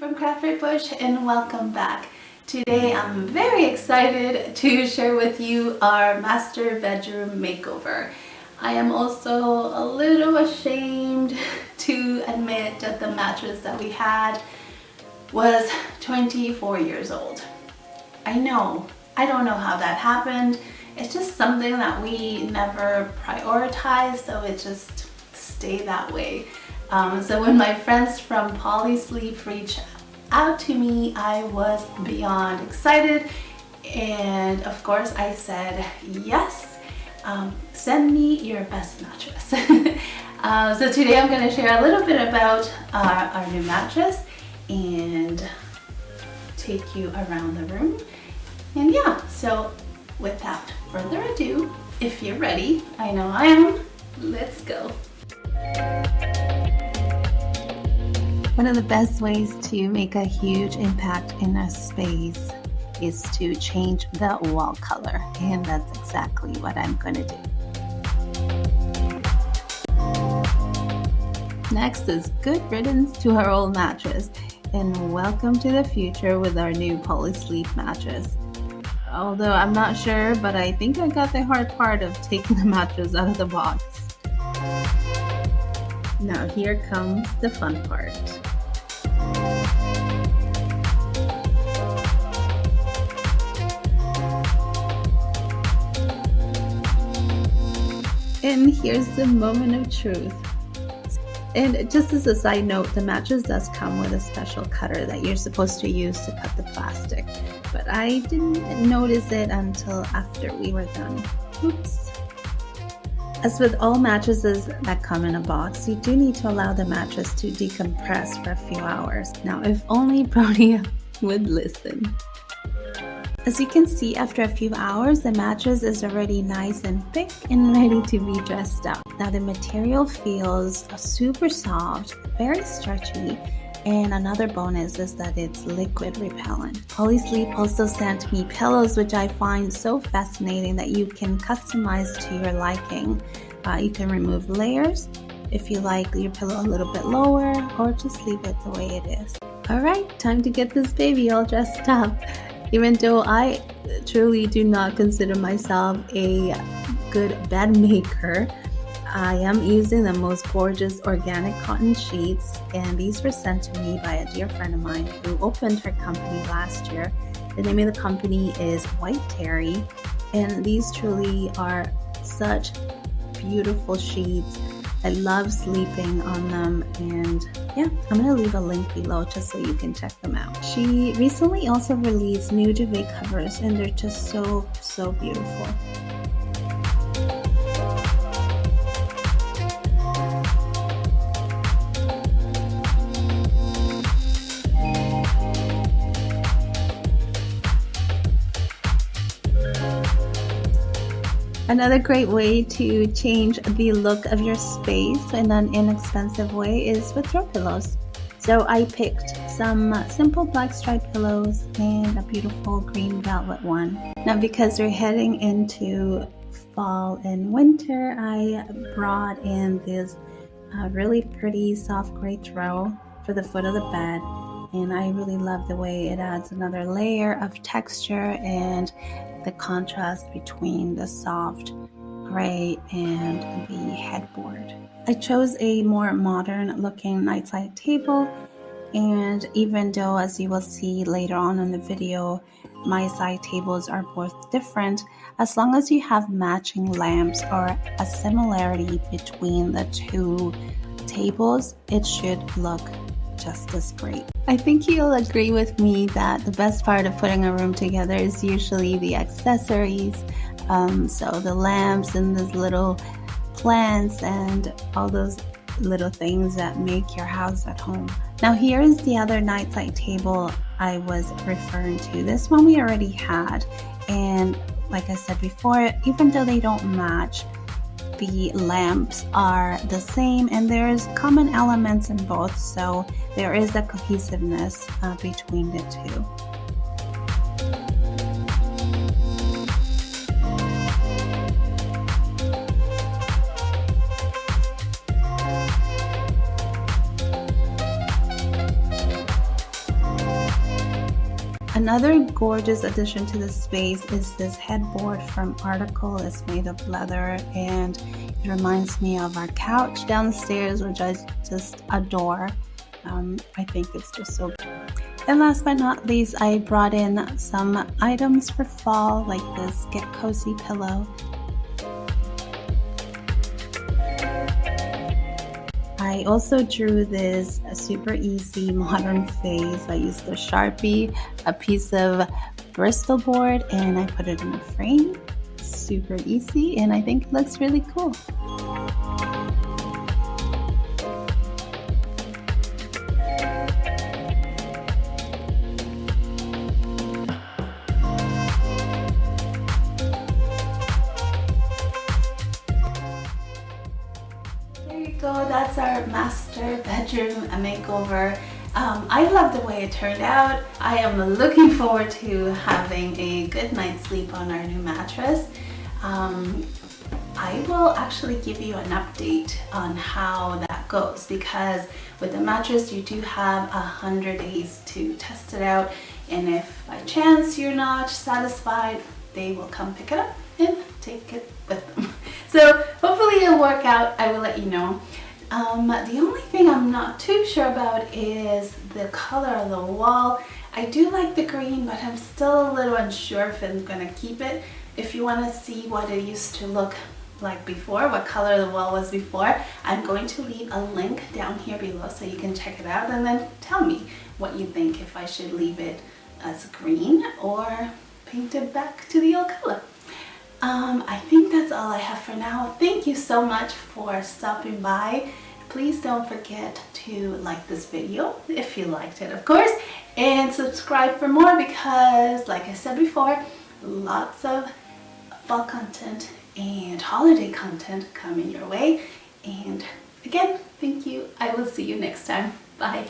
from Craft Bush and welcome back. Today I'm very excited to share with you our master bedroom makeover. I am also a little ashamed to admit that the mattress that we had was 24 years old. I know, I don't know how that happened. It's just something that we never prioritized, so it just stayed that way. So when my friends from Polysleep reached out to me, I was beyond excited, and of course I said yes. Send me your best mattress. So today I'm going to share a little bit about our new mattress and take you around the room. And yeah, so without further ado, if you're ready, I know I am, let's go. One of the best ways to make a huge impact in a space is to change the wall color, and that's exactly what I'm going to do. Next is good riddance to our old mattress, and welcome to the future with our new Polysleep mattress. Although I'm not sure, but I think I got the hard part of taking the mattress out of the box. Now here comes the fun part. And here's the moment of truth. And just as a side note, the mattress does come with a special cutter that you're supposed to use to cut the plastic. But I didn't notice it until after we were done. Oops. As with all mattresses that come in a box, you do need to allow the mattress to decompress for a few hours. Now, if only Brody would listen. As you can see, after a few hours, the mattress is already nice and thick and ready to be dressed up. Now, the material feels super soft, very stretchy, and another bonus is that it's liquid repellent. Polysleep also sent me pillows, which I find so fascinating that you can customize to your liking. You can remove layers if you like your pillow a little bit lower, or just leave it the way it is. All right, time to get this baby all dressed up. Even though I truly do not consider myself a good bed maker, I am using the most gorgeous organic cotton sheets, and these were sent to me by a dear friend of mine who opened her company last year. The name of the company is White Terry, and these truly are such beautiful sheets. I love sleeping on them, and yeah, I'm going to leave a link below just so you can check them out. She recently also released new duvet covers, and they're just so beautiful. Another great way to change the look of your space in an inexpensive way is with throw pillows. So I picked some simple black striped pillows and a beautiful green velvet one. Now, because we're heading into fall and winter, I brought in this really pretty soft gray throw for the foot of the bed. And I really love the way it adds another layer of texture and the contrast between the soft gray and the headboard. I chose a more modern looking nightside table, and even though, as you will see later on in the video, my side tables are both different, as long as you have matching lamps or a similarity between the two tables, it should look just as great. I think you'll agree with me that the best part of putting a room together is usually the accessories. So the lamps and those little plants and all those little things that make your house at home. Now here is the other nightside table I was referring to. This one we already had, and like I said before, even though they don't match, the lamps are the same, and there's common elements in both, so there is a cohesiveness between the two. Another gorgeous addition to the space is this headboard from Article. It's made of leather and it reminds me of our couch downstairs, which I just adore. I think it's just so good. And last but not least, I brought in some items for fall, like this Get Cozy pillow. I also drew this super easy modern face. I used a Sharpie, a piece of Bristol board, and I put it in a frame. Super easy, and I think it looks really cool. That's our master bedroom makeover. I love the way it turned out. I am looking forward to having a good night's sleep on our new mattress. I will actually give you an update on how that goes, because with the mattress you do have 100 days to test it out, and if by chance you're not satisfied, they will come pick it up and take it with them. So hopefully it'll work out. I will let you know. The only thing I'm not too sure about is the color of the wall. I do like the green, but I'm still a little unsure if I'm gonna keep it. If you want to see what it used to look like before, what color the wall was before, I'm going to leave a link down here below so you can check it out and then tell me what you think, if I should leave it as green or paint it back to the old color. I think that's all I have for now. Thank you so much for stopping by. Please don't forget to like this video if you liked it, of course, and subscribe for more, because like I said before, lots of fall content and holiday content coming your way. And again, thank you. I will see you next time. Bye.